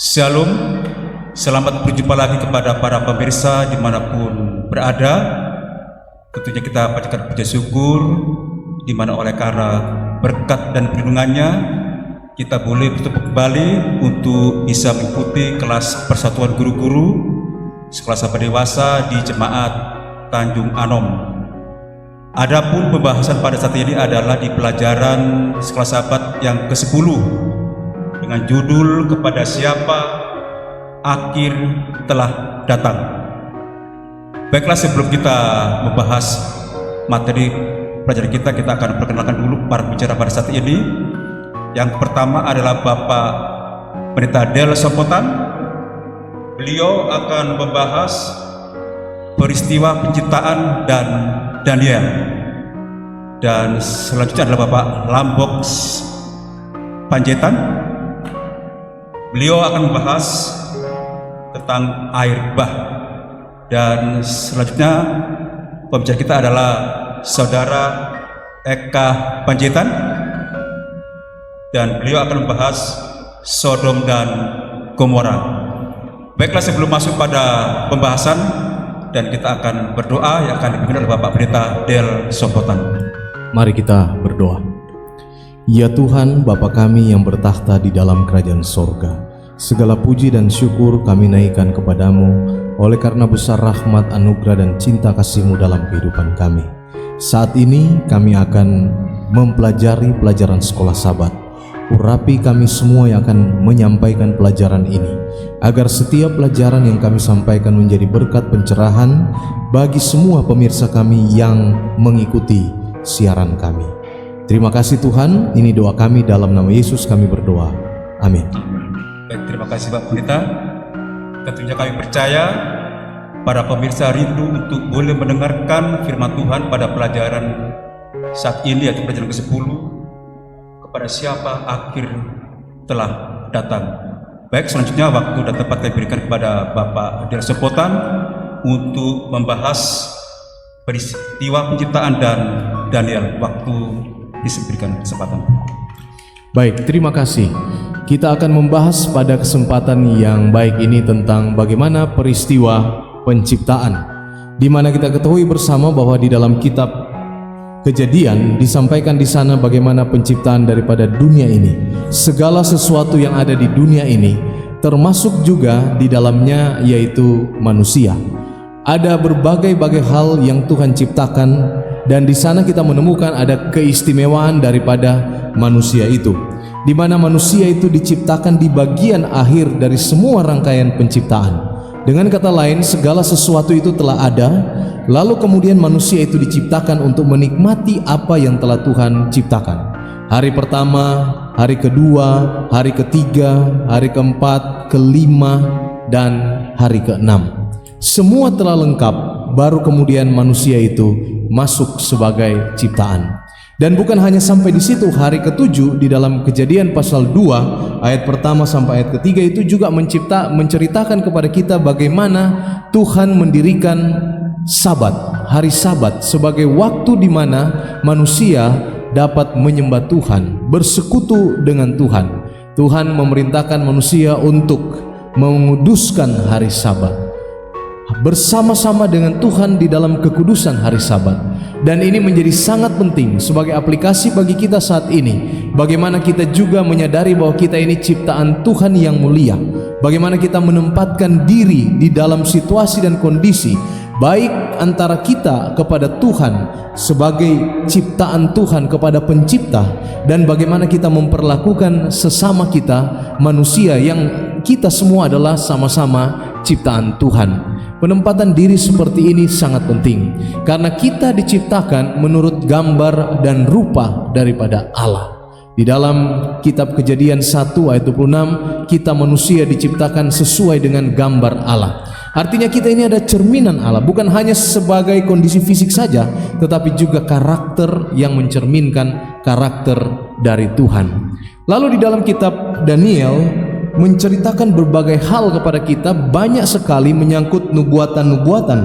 Shalom, selamat berjumpa lagi kepada para pemirsa dimanapun berada. Tentunya kita panjatkan puji syukur di mana oleh karena berkat dan perlindungannya kita boleh bertemu kembali untuk bisa mengikuti kelas persatuan guru-guru sekolah sahabat dewasa di Jemaat Tanjung Anom. Adapun pembahasan pada saat ini adalah di pelajaran sekolah sahabat yang ke-10 dengan judul kepada siapa akhir telah datang. Baiklah, sebelum kita membahas materi pelajaran kita akan perkenalkan dulu para bicara pada saat ini. Yang pertama adalah Bapak Pendeta Del Sompotan. Beliau akan membahas peristiwa penciptaan dan Daniel. Dan selanjutnya adalah Bapak Lambok Panjaitan. Beliau akan membahas tentang air bah. Dan selanjutnya pembicara kita adalah Saudara Eka Panjaitan, dan beliau akan membahas Sodom dan Gomora. Baiklah, sebelum masuk pada pembahasan dan kita akan berdoa yang akan dipimpin oleh Bapak Pendeta Del Sompotan. Mari kita berdoa. Ya Tuhan, Bapa kami yang bertakhta di dalam kerajaan sorga, segala puji dan syukur kami naikkan kepadamu oleh karena besar rahmat, anugerah dan cinta kasih-Mu dalam kehidupan kami. Saat ini kami akan mempelajari pelajaran sekolah Sabat. Urapi kami semua yang akan menyampaikan pelajaran ini, agar setiap pelajaran yang kami sampaikan menjadi berkat pencerahan bagi semua pemirsa kami yang mengikuti siaran kami. Terima kasih Tuhan, ini doa kami dalam nama Yesus kami berdoa. Amin. Baik, terima kasih Pak Pendeta. Tentunya kami percaya para pemirsa rindu untuk boleh mendengarkan firman Tuhan pada pelajaran saat ini, yaitu pelajaran ke-10, kepada siapa akhir telah datang. Baik, selanjutnya waktu dan tempat kami berikan kepada Bapak Del Sompotan untuk membahas peristiwa penciptaan dan Daniel. Waktu diberikan kesempatan. Baik, terima kasih. Kita akan membahas pada kesempatan yang baik ini tentang bagaimana peristiwa penciptaan, di mana kita ketahui bersama bahwa di dalam kitab Kejadian disampaikan di sana bagaimana penciptaan daripada dunia ini, segala sesuatu yang ada di dunia ini, termasuk juga di dalamnya yaitu manusia. Ada berbagai-bagai hal yang Tuhan ciptakan, dan di sana kita menemukan ada keistimewaan daripada manusia itu, di mana manusia itu diciptakan di bagian akhir dari semua rangkaian penciptaan. Dengan kata lain, segala sesuatu itu telah ada, lalu kemudian manusia itu diciptakan untuk menikmati apa yang telah Tuhan ciptakan. Hari pertama, hari kedua, hari ketiga, hari keempat, kelima, dan hari keenam. Semua telah lengkap, baru kemudian manusia itu masuk sebagai ciptaan. Dan bukan hanya sampai di situ, hari ke-7 di dalam Kejadian pasal 2 ayat pertama sampai ayat ketiga itu juga menceritakan kepada kita bagaimana Tuhan mendirikan Sabat, hari Sabat, sebagai waktu di mana manusia dapat menyembah Tuhan, bersekutu dengan Tuhan. Tuhan memerintahkan manusia untuk menguduskan hari Sabat, bersama-sama dengan Tuhan di dalam kekudusan hari Sabat. Dan ini menjadi sangat penting sebagai aplikasi bagi kita saat ini. Bagaimana kita juga menyadari bahwa kita ini ciptaan Tuhan yang mulia. Bagaimana kita menempatkan diri di dalam situasi dan kondisi, baik antara kita kepada Tuhan sebagai ciptaan Tuhan kepada pencipta, dan bagaimana kita memperlakukan sesama kita manusia yang kita semua adalah sama-sama ciptaan Tuhan. Penempatan diri seperti ini sangat penting, karena kita diciptakan menurut gambar dan rupa daripada Allah. Di dalam kitab Kejadian 1 ayat 26, kita manusia diciptakan sesuai dengan gambar Allah. Artinya kita ini ada cerminan Allah, bukan hanya sebagai kondisi fisik saja, tetapi juga karakter yang mencerminkan karakter dari Tuhan. Lalu di dalam kitab Daniel menceritakan berbagai hal kepada kita, banyak sekali menyangkut nubuatan-nubuatan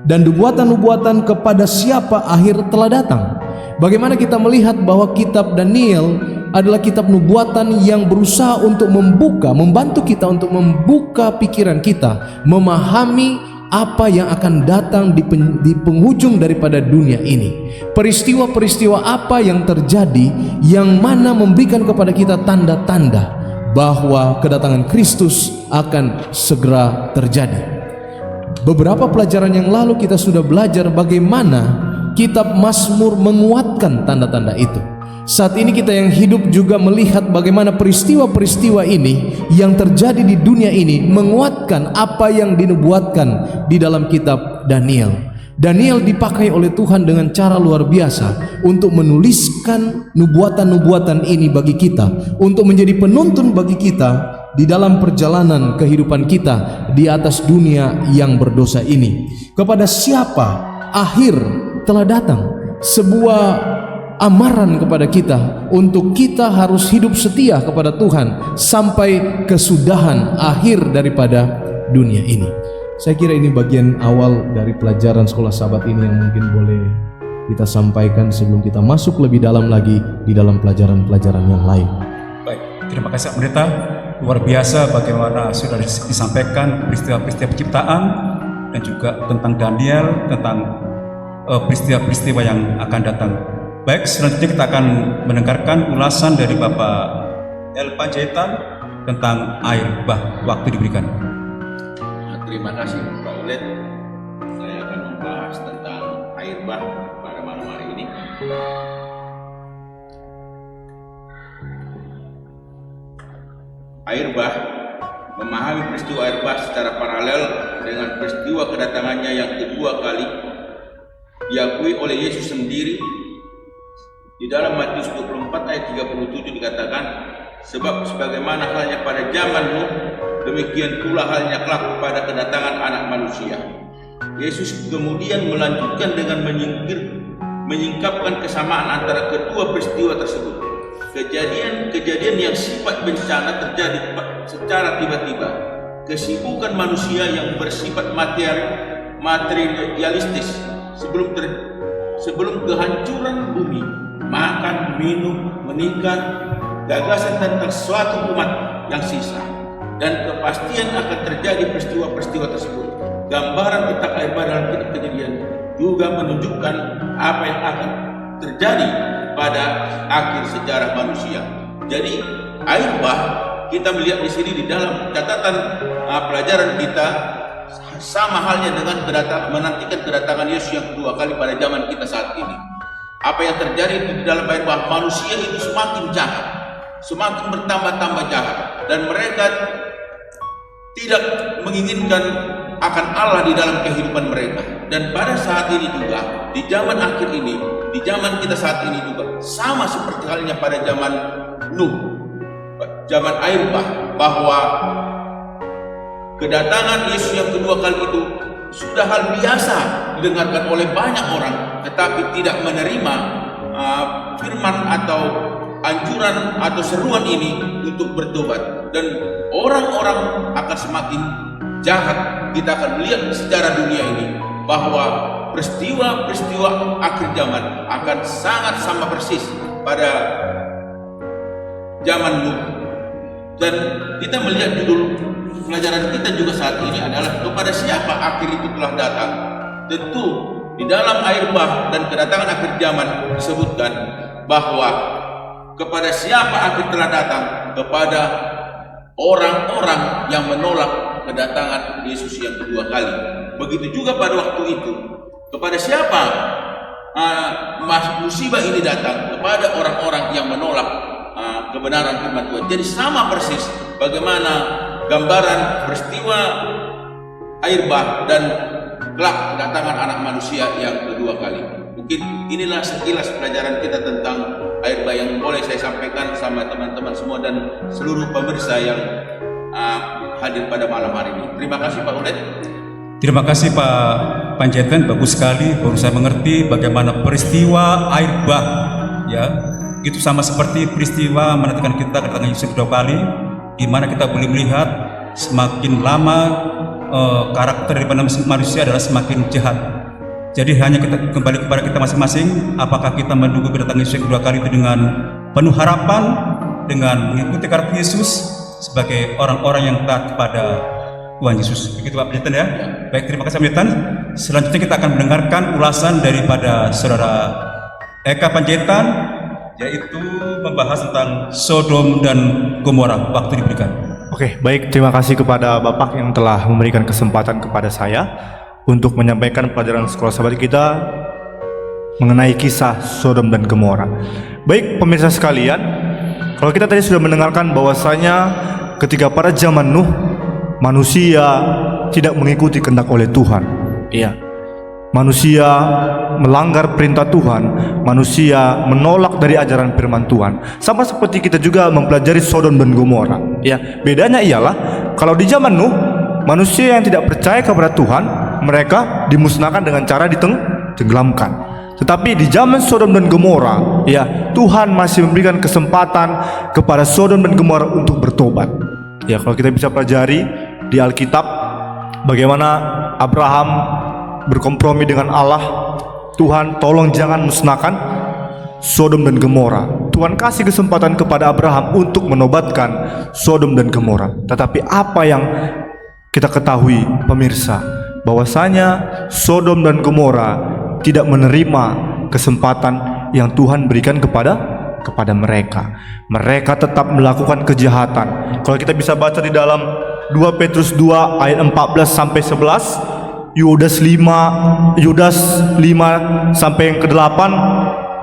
dan nubuatan-nubuatan kepada siapa akhir telah datang. Bagaimana kita melihat bahwa kitab Daniel adalah kitab nubuatan yang berusaha untuk membantu kita untuk membuka pikiran kita, memahami apa yang akan datang di penghujung daripada dunia ini. Peristiwa-peristiwa apa yang terjadi yang mana memberikan kepada kita tanda-tanda bahwa kedatangan Kristus akan segera terjadi. Beberapa pelajaran yang lalu kita sudah belajar bagaimana kitab Mazmur menguatkan tanda-tanda itu. Saat ini kita yang hidup juga melihat bagaimana peristiwa-peristiwa ini yang terjadi di dunia ini menguatkan apa yang dinubuatkan di dalam kitab Daniel. Daniel dipakai oleh Tuhan dengan cara luar biasa untuk menuliskan nubuatan-nubuatan ini bagi kita, untuk menjadi penuntun bagi kita di dalam perjalanan kehidupan kita di atas dunia yang berdosa ini. Kepada siapa akhir telah datang, sebuah amaran kepada kita untuk kita harus hidup setia kepada Tuhan sampai kesudahan akhir daripada dunia ini. Saya kira ini bagian awal dari pelajaran sekolah Sabat ini yang mungkin boleh kita sampaikan sebelum kita masuk lebih dalam lagi di dalam pelajaran-pelajaran yang lain. Baik, terima kasih Pendeta. Luar biasa bagaimana sudah disampaikan peristiwa-peristiwa penciptaan dan juga tentang Daniel, tentang peristiwa-peristiwa yang akan datang. Baik, selanjutnya kita akan mendengarkan ulasan dari Bapak El Panjaitan tentang air bah. Waktu diberikan. Terima kasih Pak Ulet. Saya akan membahas tentang air bah pada malam hari ini. Air bah, memahami peristiwa air bah secara paralel dengan peristiwa kedatangannya yang kedua kali diakui oleh Yesus sendiri. Di dalam Matius 24 ayat 37 dikatakan, sebab sebagaimana halnya pada zaman Nuh, demikian pula halnya kelak pada kedatangan Anak Manusia. Yesus kemudian melanjutkan dengan menyingkapkan kesamaan antara kedua peristiwa tersebut. Kejadian yang sifat bencana terjadi secara tiba-tiba. Kesibukan manusia yang bersifat materialistis sebelum kehancuran bumi, makan, minum, menikah, gagasan tentang suatu umat yang sisa, dan kepastian akan terjadi peristiwa-peristiwa tersebut. Gambaran tentang air bah dalam kitab Kejadian juga menunjukkan apa yang akan terjadi pada akhir sejarah manusia. Jadi air bah kita melihat di sini di dalam catatan pelajaran kita sama halnya dengan menantikan kedatangan Yesus yang kedua kali pada zaman kita saat ini. Apa yang terjadi di dalam air bah, manusia itu semakin jahat, semakin bertambah-tambah jahat, dan mereka tidak menginginkan akan Allah di dalam kehidupan mereka. Dan pada saat ini juga, di zaman akhir ini, di zaman kita saat ini juga sama seperti halnya pada zaman Nuh, zaman air bah, bahwa kedatangan Yesus yang kedua kali itu sudah hal biasa didengarkan oleh banyak orang, tetapi tidak menerima firman atau anjuran atau seruan ini untuk bertobat, dan orang-orang akan semakin jahat. Kita akan melihat secara dunia ini bahwa peristiwa-peristiwa akhir zaman akan sangat sama persis pada zaman Nuh. Dan kita melihat judul pelajaran kita juga saat ini adalah kepada siapa akhir itu telah datang. Tentu di dalam air bah dan kedatangan akhir zaman disebutkan bahwa kepada siapa akhir telah datang, kepada orang-orang yang menolak kedatangan Yesus yang kedua kali. Begitu juga pada waktu itu, kepada siapa musibah ini datang, kepada orang-orang yang menolak kebenaran firman Tuhan. Jadi sama persis bagaimana gambaran peristiwa air bah dan kelak kedatangan Anak Manusia yang kedua kali. Mungkin inilah sekilas pelajaran kita tentang air bah yang boleh saya sampaikan sama teman-teman semua dan seluruh pemirsa yang hadir pada malam hari ini. Terima kasih Pak Udet. Terima kasih Pak Panjaitan, bagus sekali. Baru saya mengerti bagaimana peristiwa air bah, ya, itu sama seperti peristiwa menantikan kita kedatangan Yesus kedua kali, di mana kita boleh melihat semakin lama karakter daripada manusia adalah semakin jahat. Jadi hanya kita kembali kepada kita masing-masing, apakah kita menunggu kedatangan Yesus kedua kali itu dengan penuh harapan dengan mengikuti karakter Yesus sebagai orang-orang yang taat kepada Tuhan Yesus. Begitu Pak Pendeta ya. Baik, terima kasih Pak Pendeta. Selanjutnya kita akan mendengarkan ulasan daripada Saudara Eka Panjaitan, yaitu membahas tentang Sodom dan Gomora. Waktu diberikan. Oke, baik. Terima kasih kepada Bapak yang telah memberikan kesempatan kepada saya untuk menyampaikan pelajaran sekolah sahabat kita mengenai kisah Sodom dan Gomora. Baik, pemirsa sekalian, kalau kita tadi sudah mendengarkan bahwasanya ketika pada zaman Nuh, manusia tidak mengikuti kehendak oleh Tuhan. Iya. Manusia melanggar perintah Tuhan, manusia menolak dari ajaran firman Tuhan. Sama seperti kita juga mempelajari Sodom dan Gomora. Ya, bedanya ialah kalau di zaman Nuh, manusia yang tidak percaya kepada Tuhan, mereka dimusnahkan dengan cara ditenggelamkan. Tetapi di zaman Sodom dan Gomora, ya, Tuhan masih memberikan kesempatan kepada Sodom dan Gomora untuk bertobat. Ya, kalau kita bisa pelajari di Alkitab bagaimana Abraham berkompromi dengan Allah, Tuhan tolong jangan musnahkan Sodom dan Gomora. Tuhan kasih kesempatan kepada Abraham untuk menobatkan Sodom dan Gomora. Tetapi apa yang kita ketahui pemirsa, bahwasanya Sodom dan Gomora tidak menerima kesempatan yang Tuhan berikan kepada mereka. Mereka tetap melakukan kejahatan. Kalau kita bisa baca di dalam 2 Petrus 2 ayat 14 sampai 11, Yudas 5 sampai yang ke-8,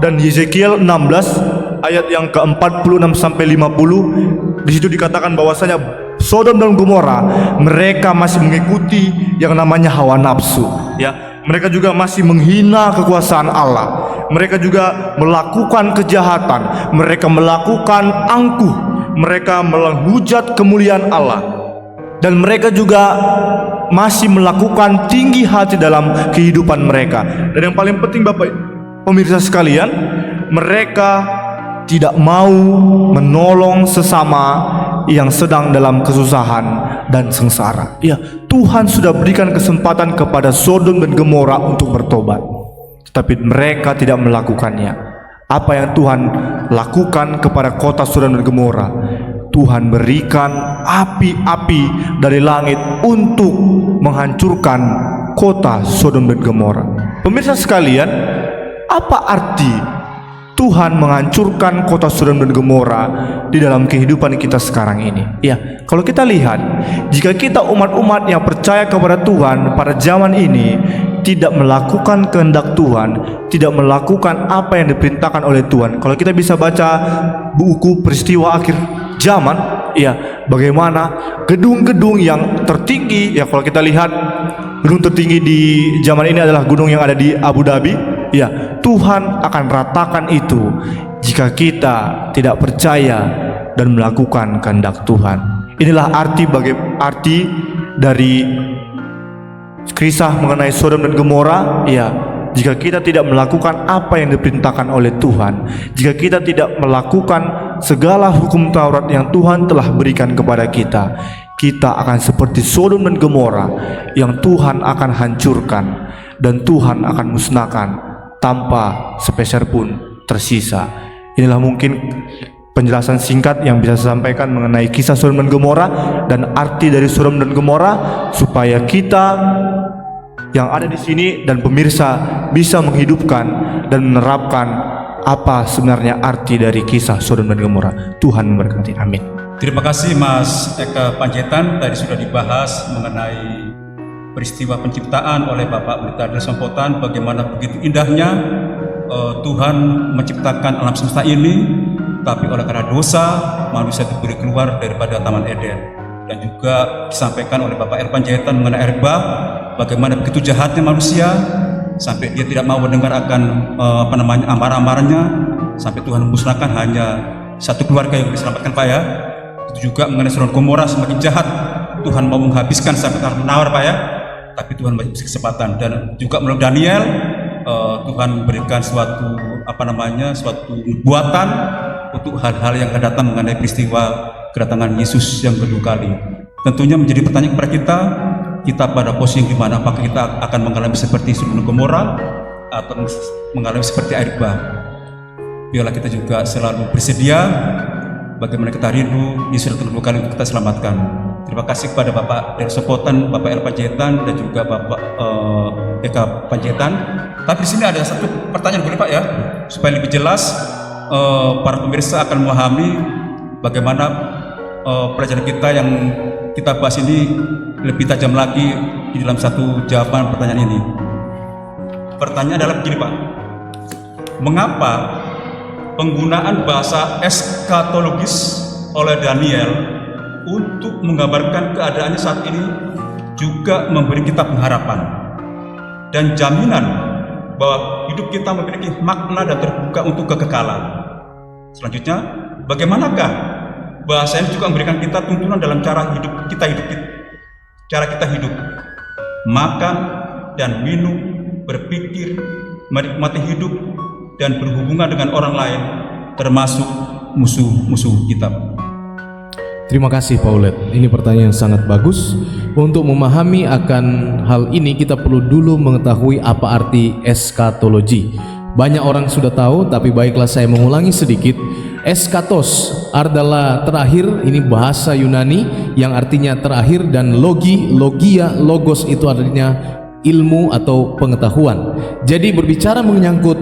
dan Yezekiel 16 ayat yang ke-46 sampai 50. Di situ dikatakan bahwasanya Sodom dan Gomora mereka masih mengikuti yang namanya hawa nafsu, ya. Mereka juga masih menghina kekuasaan Allah. Mereka juga melakukan kejahatan, mereka melakukan angkuh, mereka menghujat kemuliaan Allah. Dan mereka juga masih melakukan tinggi hati dalam kehidupan mereka. Dan yang paling penting Bapak pemirsa sekalian, mereka tidak mau menolong sesama yang sedang dalam kesusahan dan sengsara. Ya, Tuhan sudah berikan kesempatan kepada Sodom dan Gomora untuk bertobat, tetapi mereka tidak melakukannya. Apa yang Tuhan lakukan kepada kota Sodom dan Gomora? Tuhan berikan api-api dari langit untuk menghancurkan kota Sodom dan Gomora. Pemirsa sekalian, apa arti Tuhan menghancurkan kota Sodom dan Gomora di dalam kehidupan kita sekarang ini? Ya, kalau kita lihat, jika kita umat-umat yang percaya kepada Tuhan pada zaman ini tidak melakukan kehendak Tuhan, tidak melakukan apa yang diperintahkan oleh Tuhan. Kalau kita bisa baca buku peristiwa akhir zaman, ya, bagaimana gedung-gedung yang tertinggi, ya, kalau kita lihat gedung tertinggi di zaman ini adalah gunung yang ada di Abu Dhabi. Ya, Tuhan akan ratakan itu jika kita tidak percaya dan melakukan kehendak Tuhan. Inilah arti dari kisah mengenai Sodom dan Gomora. Ya, jika kita tidak melakukan apa yang diperintahkan oleh Tuhan, jika kita tidak melakukan segala hukum Taurat yang Tuhan telah berikan kepada kita, kita akan seperti Sodom dan Gomora yang Tuhan akan hancurkan dan Tuhan akan musnahkan tanpa sepeser pun tersisa. Inilah mungkin penjelasan singkat yang bisa saya sampaikan mengenai kisah Sodom dan Gomora dan arti dari Sodom dan Gomora, supaya kita yang ada di sini dan pemirsa bisa menghidupkan dan menerapkan apa sebenarnya arti dari kisah Sodom dan Gomora. Tuhan memberkati. Amin. Terima kasih Mas Eka Panjaitan. Tadi sudah dibahas mengenai peristiwa penciptaan oleh Bapak Pendeta Nelson Potan, bagaimana begitu indahnya Tuhan menciptakan alam semesta ini, tapi oleh karena dosa manusia diberi keluar daripada Taman Eden. Dan juga disampaikan oleh Bapak Erpan Panjaitan mengenai Erba, bagaimana begitu jahatnya manusia sampai dia tidak mau mendengar akan amarah-amarahnya, sampai Tuhan memusnahkan hanya satu keluarga yang diselamatkan Pak ya. Itu juga mengenai Sodom dan Gomora semakin jahat, Tuhan mau menghabiskan sampai menawar Pak ya. Tapi Tuhan masih kesempatan. Dan juga melalui Daniel, Tuhan memberikan suatu buatan untuk hal-hal yang akan datang mengenai peristiwa kedatangan Yesus yang kedua kali. Tentunya menjadi pertanyaan kepada kita pada posisi yang dimana, apakah kita akan mengalami seperti Sodom dan Gomora atau mengalami seperti Erba. biarlah kita juga selalu bersedia bagaimana kita rindu Yesus datang kedua kali untuk kita selamatkan. Terima kasih kepada Bapak dari Sopotan, Bapak El Panjaitan, dan juga Bapak Eka Panjaitan. Tapi di sini ada satu pertanyaan, boleh Pak ya, supaya lebih jelas para pemirsa akan memahami bagaimana pelajaran kita yang kita bahas ini lebih tajam lagi di dalam satu jawaban pertanyaan ini. Pertanyaan adalah begini Pak, mengapa penggunaan bahasa eskatologis oleh Daniel untuk menggambarkan keadaannya saat ini juga memberi kita pengharapan dan jaminan bahwa hidup kita memiliki makna dan terbuka untuk kekekalan. Selanjutnya, bagaimanakah bahasa ini juga memberikan kita tuntunan dalam cara kita hidup, makan dan minum, berpikir, menikmati hidup, dan berhubungan dengan orang lain, termasuk musuh-musuh kita. Terima kasih Paulet. Ini pertanyaan yang sangat bagus. Untuk memahami akan hal ini kita perlu dulu mengetahui apa arti eskatologi. Banyak orang sudah tahu, tapi baiklah saya mengulangi sedikit. Eskatos adalah terakhir, ini bahasa Yunani yang artinya terakhir, dan logia, logos itu artinya ilmu atau pengetahuan. Jadi berbicara menyangkut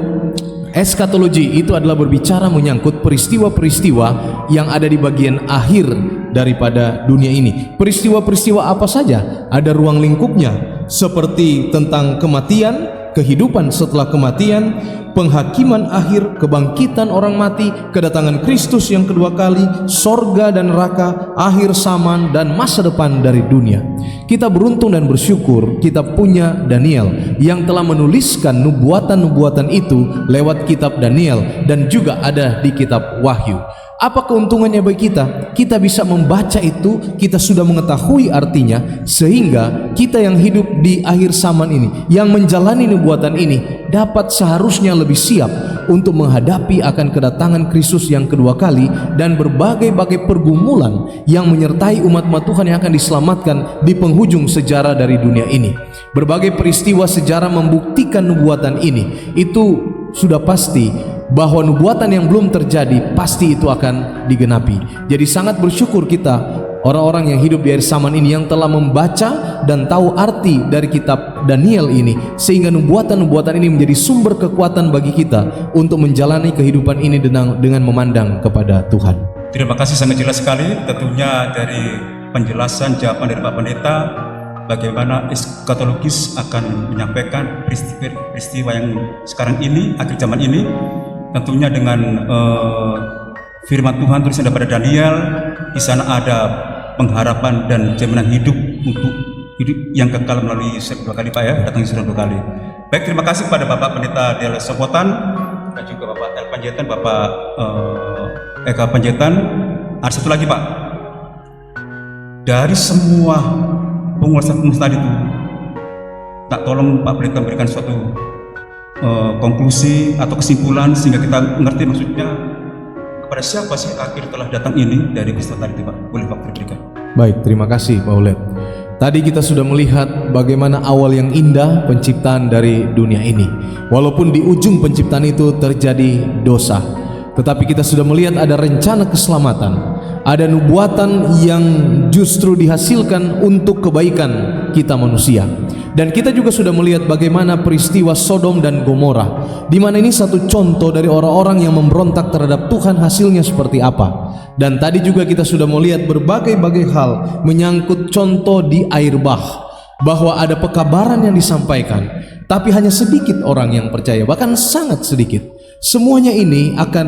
eskatologi itu adalah berbicara menyangkut peristiwa-peristiwa yang ada di bagian akhir daripada dunia ini. Peristiwa-peristiwa apa saja? Ada ruang lingkupnya, seperti tentang kematian, kehidupan setelah kematian, penghakiman akhir, kebangkitan orang mati, kedatangan Kristus yang kedua kali, sorga dan neraka, akhir zaman, dan masa depan dari dunia. Kita beruntung dan bersyukur kita punya Daniel yang telah menuliskan nubuatan-nubuatan itu lewat kitab Daniel dan juga ada di kitab Wahyu. Apa keuntungannya bagi kita? Kita bisa membaca itu, kita sudah mengetahui artinya, sehingga kita yang hidup di akhir zaman ini, yang menjalani nubuatan ini, dapat seharusnya lebih siap untuk menghadapi akan kedatangan Kristus yang kedua kali dan berbagai-bagai pergumulan yang menyertai umat-umat Tuhan yang akan diselamatkan di penghujung sejarah dari dunia ini. Berbagai peristiwa sejarah membuktikan nubuatan ini. Itu sudah pasti bahwa nubuatan yang belum terjadi pasti itu akan digenapi. Jadi sangat bersyukur kita orang-orang yang hidup di akhir zaman ini yang telah membaca dan tahu arti dari kitab Daniel ini, sehingga nubuatan-nubuatan ini menjadi sumber kekuatan bagi kita untuk menjalani kehidupan ini dengan memandang kepada Tuhan. Terima kasih, sangat jelas sekali tentunya dari penjelasan jawaban dari Pak Pendeta bagaimana eskatologis akan menyampaikan peristiwa yang sekarang ini, akhir zaman ini, tentunya dengan firman Tuhan tulisan daripada Daniel. Di sana ada pengharapan dan jaminan hidup untuk hidup yang kekal melalui Yesus dua kali Pak ya, datang Yesus dua kali. Baik, terima kasih kepada Bapak Pendeta Del Sopotan dan juga Bapak El Panjaitan, Bapak Eka Panjaitan. Ada satu lagi Pak, dari semua penguasa-penguasa tadi itu, tak tolong Pak Pendeta memberikan suatu konklusi atau kesimpulan sehingga kita mengerti maksudnya kepada siapa sih akhir telah datang ini dari peristiwa tadi Pak. Boleh Pak diberikan. Baik, terima kasih Pak Ulet. Tadi kita sudah melihat bagaimana awal yang indah penciptaan dari dunia ini. Walaupun di ujung penciptaan itu terjadi dosa, tetapi kita sudah melihat ada rencana keselamatan, ada nubuatan yang justru dihasilkan untuk kebaikan kita manusia. Dan kita juga sudah melihat bagaimana peristiwa Sodom dan Gomora, di mana ini satu contoh dari orang-orang yang memberontak terhadap Tuhan, hasilnya seperti apa. Dan tadi juga kita sudah melihat berbagai-bagai hal menyangkut contoh di air bah, bahwa ada pekabaran yang disampaikan, tapi hanya sedikit orang yang percaya, bahkan sangat sedikit. Semuanya ini akan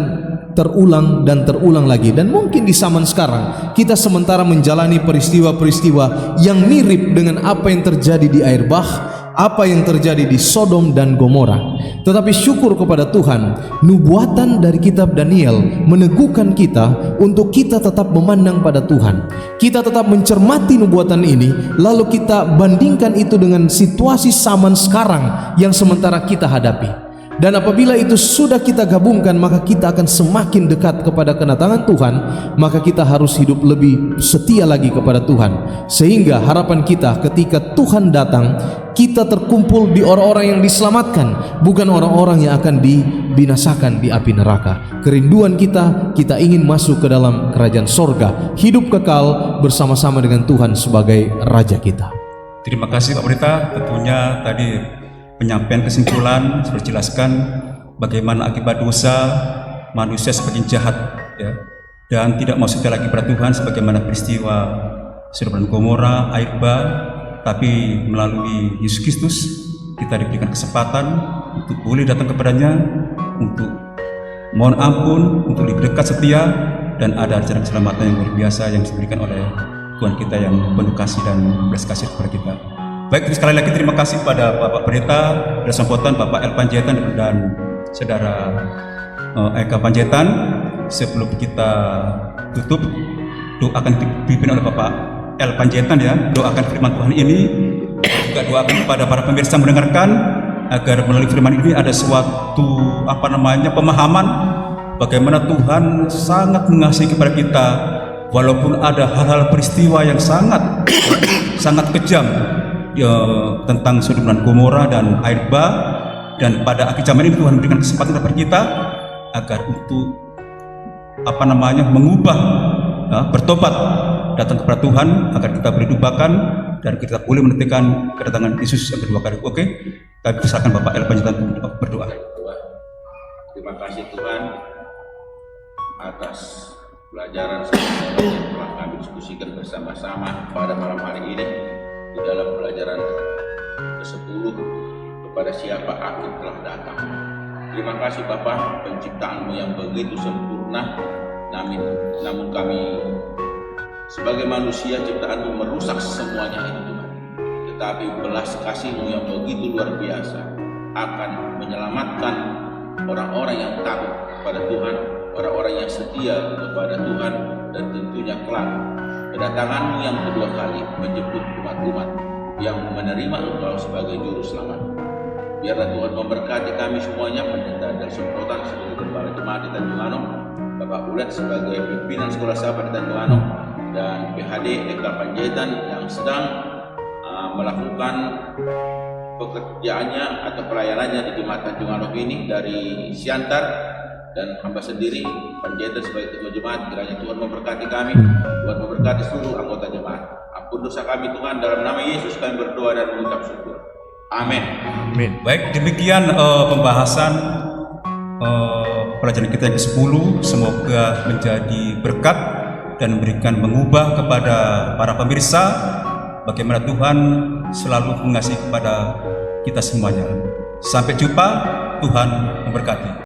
terulang dan terulang lagi, dan mungkin di zaman sekarang kita sementara menjalani peristiwa-peristiwa yang mirip dengan apa yang terjadi di air bah, apa yang terjadi di Sodom dan Gomora. Tetapi syukur kepada Tuhan, nubuatan dari kitab Daniel meneguhkan kita untuk kita tetap memandang pada Tuhan. Kita tetap mencermati nubuatan ini, lalu kita bandingkan itu dengan situasi zaman sekarang yang sementara kita hadapi. Dan apabila itu sudah kita gabungkan, maka kita akan semakin dekat kepada kedatangan Tuhan. Maka kita harus hidup lebih setia lagi kepada Tuhan, sehingga harapan kita ketika Tuhan datang, kita terkumpul di orang-orang yang diselamatkan, bukan orang-orang yang akan dibinasakan di api neraka. Kerinduan kita ingin masuk ke dalam kerajaan sorga, hidup kekal bersama-sama dengan Tuhan sebagai Raja kita. Terima kasih Pak Pendeta. Tentunya tadi penyampaian kesimpulan sudah jelaskan bagaimana akibat dosa manusia semakin jahat, ya, dan tidak mau setia lagi pada Tuhan, sebagaimana peristiwa Sodom dan Gomora, air bah. Tapi melalui Yesus Kristus kita diberikan kesempatan untuk boleh datang kepadanya, untuk mohon ampun, untuk lebih dekat setia, dan ada ajaran keselamatan yang luar biasa yang diberikan oleh Tuhan kita yang penuh kasih dan belas kasih kepada kita. Baik, sekali lagi terima kasih kepada Bapak Pendeta dan sambutan Bapak El Panjaitan dan Saudara Eka Panjaitan. Sebelum kita tutup, doakan dipimpin oleh Bapak El Panjaitan, ya, doakan firman Tuhan ini, juga doakan kepada para pemirsa mendengarkan agar melalui firman ini ada suatu pemahaman bagaimana Tuhan sangat mengasihi kepada kita, walaupun ada hal-hal peristiwa yang sangat kejam, ya, tentang Sodom dan Gomora dan air bah, dan pada akhir zaman ini Tuhan memberikan kesempatan kepada kita agar untuk mengubah, ya, bertobat, datang kepada Tuhan agar kita boleh diubahkan dan kita boleh menantikan kedatangan Yesus yang kedua kali. Oke, kami persilakan Bapak El Panjaitan untuk berdoa. Terima kasih Tuhan atas pelajaran yang telah kami diskusikan bersama-sama pada malam hari ini di dalam pelajaran ke-10, kepada siapa aku telah datang. Terima kasih Bapa, penciptaan-Mu yang begitu sempurna, namun kami sebagai manusia ciptaan-Mu merusak semuanya itu Tuhan. Tetapi belas kasih-Mu yang begitu luar biasa akan menyelamatkan orang-orang yang takut kepada Tuhan, orang-orang yang setia kepada Tuhan, dan tentunya kelak kedatangan-Mu yang kedua kali menjemput umat-umat yang menerima Engkau sebagai juru selamat. Biarlah Tuhan memberkati kami semuanya, Pendeta dan Semprotan sebagai Gembala Jemaat di Tanjung Anom, Bapak Ulet sebagai pimpinan Sekolah Sahabat di Tanjung Anom, dan PHD Eka Panjaitan yang sedang melakukan pekerjaannya atau pelayanannya di Jemaat Tanjung Anom ini dari Siantar, dan hamba sendiri Panjaitan sebagai ketua jemaat. Kiranya Tuhan memberkati kami, Tuhan memberkati seluruh anggota jemaat. Ampun dosa kami Tuhan, dalam nama Yesus kami berdoa dan mengucap syukur. Amin. Amin. Baik, demikian pembahasan pelajaran kita yang ke-10. Semoga menjadi berkat dan memberikan mengubah kepada para pemirsa bagaimana Tuhan selalu mengasihi kepada kita semuanya. Sampai jumpa, Tuhan memberkati.